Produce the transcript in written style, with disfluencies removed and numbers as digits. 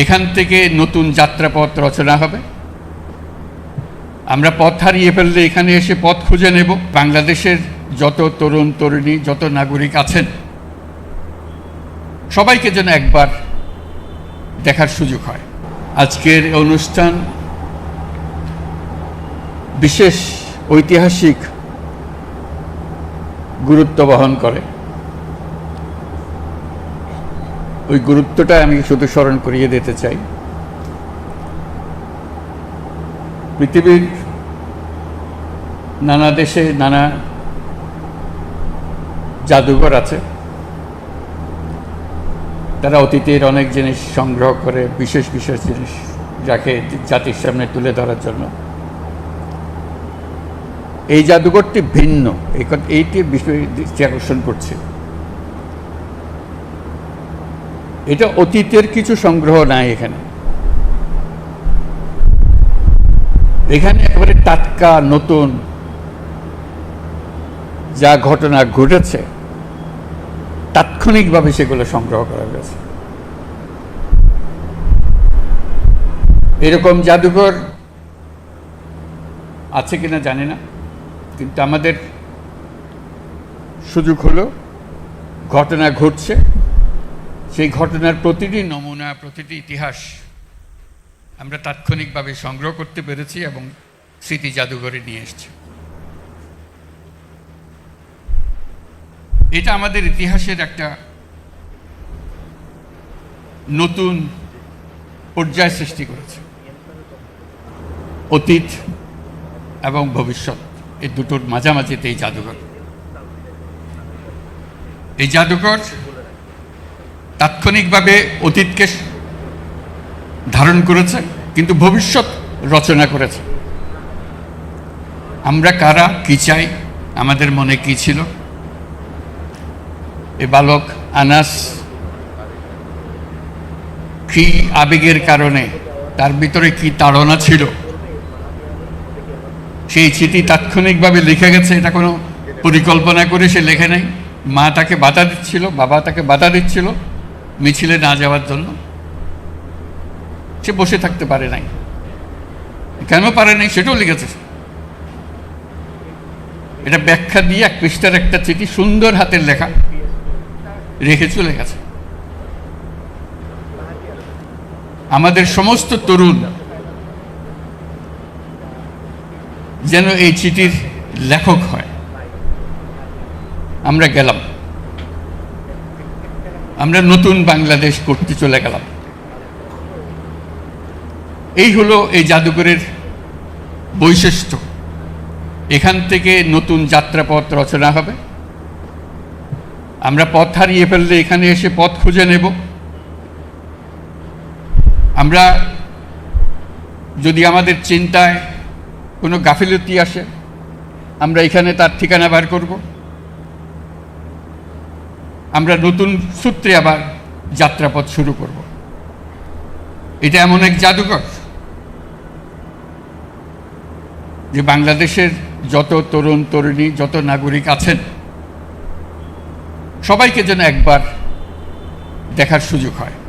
এখান থেকে নতুন যাত্রাপথ রচনা হবে। আমরা পথ হারিয়ে ফেললে এখানে এসে পথ খুঁজে নেব। বাংলাদেশের যত তরুণ তরুণী, যত নাগরিক আছেন, সবাইকে যেন একবার দেখার সুযোগ হয়। আজকের অনুষ্ঠান বিশেষ ঐতিহাসিক গুরুত্ব বহন করে। ওই গুরুত্বটা আমি শুধু স্মরণ করিয়ে দিতে চাই। পৃথিবীর নানা দেশে নানা জাদুঘর আছে, তারা অতীতের অনেক জিনিস সংগ্রহ করে বিশেষ বিশেষ জিনিস যাকে জাতির সামনে তুলে ধরার জন্য। এই জাদুঘরটি ভিন্ন, এইটি বিষয় দৃষ্টি আকর্ষণ করছে। এটা অতীতের কিছু সংগ্রহ নাই এখানে একেবারে টাটকা নতুন যা ঘটনা ঘটেছে তাৎক্ষণিকভাবে সেগুলো সংগ্রহ করা গেছে। এরকম জাদুঘর আছে কিনা জানি না, কিন্তু আমাদের সুযোগ হলো ঘটনা ঘটছে, সেই ঘটনার প্রতিটি নমুনা, প্রতিটি ইতিহাস আমরা তাৎক্ষণিকভাবে সংগ্রহ করতে পেরেছি এবং স্মৃতি জাদুঘরে নিয়ে এসেছি। এটা আমাদের ইতিহাসের একটা নতুন পর্যায় সৃষ্টি করেছে। অতীত এবং ভবিষ্যৎ এই দুটোর মাঝামাঝিতে এই জাদুঘর তাৎক্ষণিকভাবে অতীতকে ধারণ করেছে, কিন্তু ভবিষ্যৎ রচনা করেছে। আমরা কারা, কি চাই, আমাদের মনে কি ছিল, এ বালক আনাস কি আবেগের কারণে, তার ভিতরে কি তাড়না ছিল, সেই চিঠি তাৎক্ষণিকভাবে লিখে গেছে। এটা কোনো পরিকল্পনা করে সে লেখে নাই। মা তাকে বাধা দিচ্ছিল, বাবা তাকে বাধা দিচ্ছিল মিছিলে না যাওয়ার জন্য। সে বসে থাকতে পারে নাই। কেন পারে নাই সেটাও লিখেছে। এটা ব্যাখ্যা দিয়ে এক পৃষ্ঠার একটা চিঠি, সুন্দর হাতের লেখা, রেখে চলে গেছে। আমাদের সমস্ত তরুণ যেন এই চিঠির লেখক হয়। আমরা গেলাম, আমরা নতুন বাংলাদেশ করতে চলে গেলাম। এই হলো এই জাদুঘরের বৈশিষ্ট্য। এখান থেকে নতুন যাত্রাপথ রচনা হবে। আমরা পথ হারিয়ে ফেললে এখানে এসে পথ খুঁজে নেব। আমরা যদি আমাদের চিন্তায় কোনো গাফিলতি আসে, আমরা এখানে তার ঠিকানা বার করব। আমরা নতুন সূত্রে আবার যাত্রাপথ শুরু করব। এটা এমন এক জাদুঘর যে বাংলাদেশের যত তরুণ তরুণী, যত নাগরিক আছেন, সবাইকে যেন একবার দেখার সুযোগ হয়।